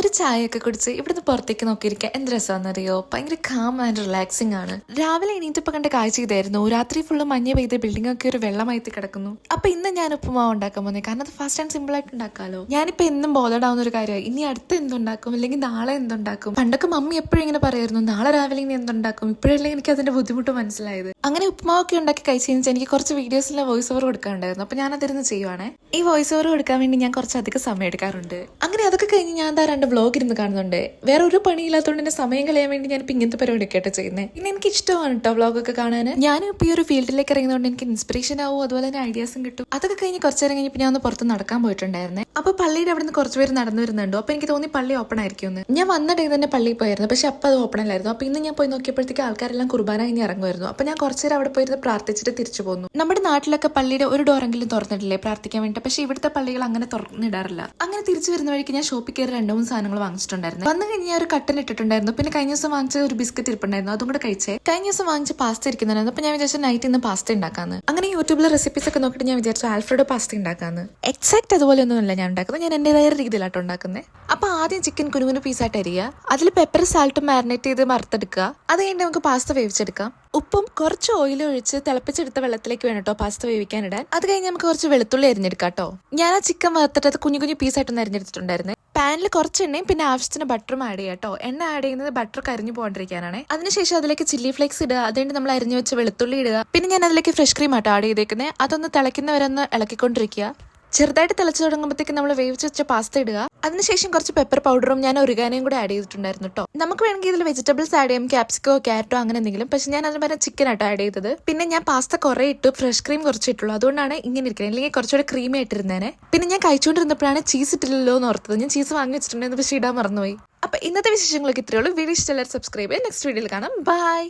ഒരു ചായയൊക്കെ കുടിച്ച് ഇവിടുന്ന് പുറത്തേക്ക് നോക്കിയിരിക്കുക എന്ത് രസമാണെന്നറിയോ. ഭയങ്കര കാം ആൻഡ് റിലാക്സിംഗ് ആണ്. രാവിലെ എണീറ്റപ്പോൾ കണ്ട കാഴ്ച ഇതായിരുന്നു. രാത്രി ഫുള്ള് മഞ്ഞ് പെയ്ത് ബിൽഡിംഗ് ഒക്കെ ഒരു വെള്ളമായിട്ട് കിടക്കുന്നു. അപ്പൊ ഇന്ന് ഞാൻ ഉപ്പുമാവ് ഉണ്ടാക്കാൻ പോകുന്നത്, കാരണം അത് ഫാസ്റ്റ് ആൻഡ് സിമ്പിൾ ആയിട്ട് ഉണ്ടാക്കാമല്ലോ. ഞാനിപ്പോ എന്നും ബോധഡാവുന്ന ഒരു കാര്യമായി. ഇനി അടുത്ത് എന്തുണ്ടാക്കും, അല്ലെങ്കിൽ നാളെ എന്തുണ്ടാക്കും. പണ്ടൊക്കെ മമ്മി എപ്പോഴും ഇങ്ങനെ പറയായിരുന്നു, നാളെ രാവിലെ ഇനി എന്തുണ്ടാക്കും. ഇപ്പോഴല്ലേ എനിക്ക് അതിന്റെ ബുദ്ധിമുട്ട് മനസ്സിലായത്. അങ്ങനെ ഉപ്പുമാവൊക്കെ ഉണ്ടാക്കി കഴിച്ചു കഴിഞ്ഞാൽ എനിക്ക് കുറച്ച് വീഡിയോസിലെ വോയിസ് ഓവർ കൊടുക്കാനുണ്ടായിരുന്നു. അപ്പൊ ഞാൻ അതിരുന്ന് ചെയ്യുവാണേ. ഈ വോയിസ് ഓവർ കൊടുക്കാൻ വേണ്ടി ഞാൻ കുറച്ചധികം സമയം എടുക്കാറുണ്ട്. അങ്ങനെ അതൊക്കെ കഴിഞ്ഞ് ഞാൻ രണ്ട് വ്ലോഗ് ഇരുന്ന് കാണുന്നുണ്ട്. വേറെ ഒരു പണിയില്ലാത്തതുകൊണ്ട് എന്റെ സമയം കളയാൻ വേണ്ടി ഞാൻ ഇപ്പൊ ഇങ്ങനത്തെ പരിപാടിയൊക്കെ ആയിട്ട് ചെയ്യുന്നത്. പിന്നെ എനിക്ക് ഇഷ്ടമാണ് കേട്ടോ വ്ലോഗൊക്കെ കാണാൻ. ഞാനും ഇപ്പൊ ഈ ഒരു ഫീൽഡിലേക്ക് ഇറങ്ങുന്നതുകൊണ്ട് എനിക്ക് ഇൻസ്പിറേഷൻ ആവും, അതുപോലെ തന്നെ ഐഡിയാസും കിട്ടും. അതൊക്കെ കഴിഞ്ഞ് കുറച്ചു നേരം കഴിഞ്ഞപ്പോൾ ഞാൻ ഒന്ന് പുറത്ത് നടക്കാൻ പോയിട്ടുണ്ടായിരുന്നേ. അപ്പൊ പള്ളിയുടെ അവിടെ നിന്ന് കുറച്ച് പേര് നടന്നു വരുന്നുണ്ടോ. അപ്പൊ എനിക്ക് തോന്നി പള്ളി ഓപ്പൺ ആയിരിക്കും എന്ന്. ഞാൻ വന്നിട്ട് തന്നെ പള്ളിയിൽ പോയിരുന്നു, പക്ഷെ അപ്പൊ അത് ഓപ്പൺ അല്ലായിരുന്നു. അപ്പൊ ഇന്ന് ഞാൻ പോയി നോക്കിയപ്പോഴത്തേക്ക് ആൾക്കാരെല്ലാം കുർബാന കഴിഞ്ഞ് ഇറങ്ങുമായിരുന്നു. അപ്പൊ ഞാൻ കുറച്ചു നേരം അവിടെ പോയിരുന്ന് പ്രാർത്ഥിച്ചിട്ട് തിരിച്ചു പോന്നു. നമ്മുടെ നാട്ടിലൊക്കെ പള്ളിയുടെ ഒരു ഡോറെങ്കിലും തുറന്നിട്ടില്ലേ പ്രാർത്ഥിക്കാൻ വേണ്ടി, പക്ഷെ ഇവിടുത്തെ പള്ളികൾ അങ്ങനെ തുറന്നിടാറില്ല. അങ്ങനെ തിരിച്ചു വരുന്ന വഴിക്ക് ഞാൻ ഷോപ്പിൽ കയറി 2-3 സാധനങ്ങൾ വാങ്ങിച്ചിട്ടുണ്ടായിരുന്നു. വന്നു കഴിഞ്ഞ് ഞാൻ ഒരു കട്ടൻ ഇട്ടിട്ടുണ്ടായിരുന്നു. പിന്നെ കഴിഞ്ഞ ദിവസം വാങ്ങിച്ച ഒരു ബിസ്ക്കറ്റ് ഇരിപ്പുണ്ടായിരുന്നു, അതും കൂടെ കഴിച്ചേ. കഴിഞ്ഞ ദിവസം വാങ്ങിച്ച പാസ്ത ഇരിക്കുന്നുണ്ടായിരുന്നു. അപ്പൊ ഞാൻ വിചാരിച്ച നൈറ്റ് ഇന്ന് പാസ്ത ഉണ്ടാക്കാന്ന്. അങ്ങനെ യൂട്യൂബിലെ റെസിപ്പീസ് ഒക്കെ നോക്കിയിട്ട് ഞാൻ വിചാരിച്ചു ആൽഫ്രഡോ പാസ്ത ഉണ്ടാക്കാന്ന്. എക്സാക്ട് അതുപോലെ ഒന്നുമല്ല ഞാൻ ഉണ്ടാക്കുന്നത്, ഞാൻ എന്റേതായ രീതിയിലാട്ടോ ഉണ്ടാക്കുന്നത്. അപ്പൊ ആദ്യം ചിക്കൻ കുനുകുനു പീസായിട്ട് അരിയുക. അതിൽ പെപ്പർ സാൾട്ടും മാരിനേറ്റ് ചെയ്ത് വറുത്തെടുക്കുക. അത് കഴിഞ്ഞ് നമുക്ക് പാസ്ത വേവിച്ചെടുക്കാം. ഉപ്പും കുറച്ച് ഓയിലും ഒഴിച്ച് തിളപ്പിച്ചെടുത്ത വെള്ളത്തിലേക്ക് വേണം കേട്ടോ പാസ്ത വേവിക്കാനിടാൻ. അത് കഴിഞ്ഞ് നമുക്ക് കുറച്ച് വെളുത്തുള്ളി അരിഞ്ഞെടുക്കാം കേട്ടോ. ഞാൻ ആ ചിക്കൻ വറുത്തിട്ട് അത് കുഞ്ഞു കുഞ്ഞു പീസായിട്ടൊന്ന് അരിഞ്ഞെടുത്തിട്ടുണ്ടായിരുന്നു. പാനിൽ കുറച്ച് എണ്ണയും പിന്നെ ആവശ്യത്തിന് ബട്ടറും ആഡ് ചെയ്യാം കേട്ടോ. എണ്ണ ആഡ് ചെയ്യുന്നത് ബട്ടർ കരിഞ്ഞു പോകാണ്ടിരിക്കാനാണ്. അതിനുശേഷം അതിലേക്ക് ചില്ലി ഫ്ലേക്സ് ഇടുക. അതുകൊണ്ട് നമ്മൾ അരിഞ്ഞു വെച്ച് വെളുത്തുള്ളി ഇടുക. പിന്നെ ഞാൻ അതിലേക്ക് ഫ്രഷ് ക്രീം ആട്ടോ ആഡ് ചെയ്തേക്കുന്നത്. അതൊന്ന് തിളയ്ക്കുന്നവരൊന്ന് ഇളക്കിക്കൊണ്ടിരിക്കുക. ചെറുതായിട്ട് തിളച്ചു തുടങ്ങുമ്പോഴത്തേക്ക് നമ്മൾ വേവിച്ച് വെച്ച പാസ്ത ഇടുക. അതിനുശേഷം കുറച്ച് പെപ്പർ പൗഡറും ഞാൻ ഒറിഗാനോയും കൂടെ ആഡ് ചെയ്തിട്ടുണ്ടായിരുന്നു കേട്ടോ. നമുക്ക് വേണമെങ്കിൽ ഇതിൽ വെജിറ്റബിൾസ് ആഡ് ചെയ്യാം, ക്യാപ്സിക്കോ ക്യാരറ്റോ അങ്ങനെ എന്തെങ്കിലും. പക്ഷെ ഞാൻ അതിന് പകരം ചിക്കൻ ആട്ടോ ആഡ് ചെയ്തത്. പിന്നെ ഞാൻ പാസ്ത കുറെ ഇട്ടു, ഫ്രഷ് ക്രീം കുറച്ച് ഇട്ടുള്ളൂ. അതുകൊണ്ടാണ് ഇങ്ങനെ ഇരിക്കുന്നത്, അല്ലെങ്കിൽ കുറച്ചുകൂടെ ക്രീമി ആയിട്ടിരുന്നേനെ. പിന്നെ ഞാൻ കഴിച്ചുകൊണ്ടിരുന്നപ്പോഴാണ് ചീസ് ഇട്ടില്ലല്ലോ എന്ന് ഓർത്തത്. ഞാൻ ചീസ് വാങ്ങി വെച്ചിട്ടുണ്ടായിരുന്നു, പക്ഷേ ഇടാൻ മറന്നുപോയി. അപ്പൊ ഇന്നത്തെ വിശേഷങ്ങളൊക്കെ ഇത്രയുള്ളൂ. വീഡിയോ ഇഷ്ടമുള്ളവർ സബ്സ്ക്രൈബ് ചെയ്യുക. നെക്സ്റ്റ് വീഡിയോയിൽ കാണാം. ബൈ.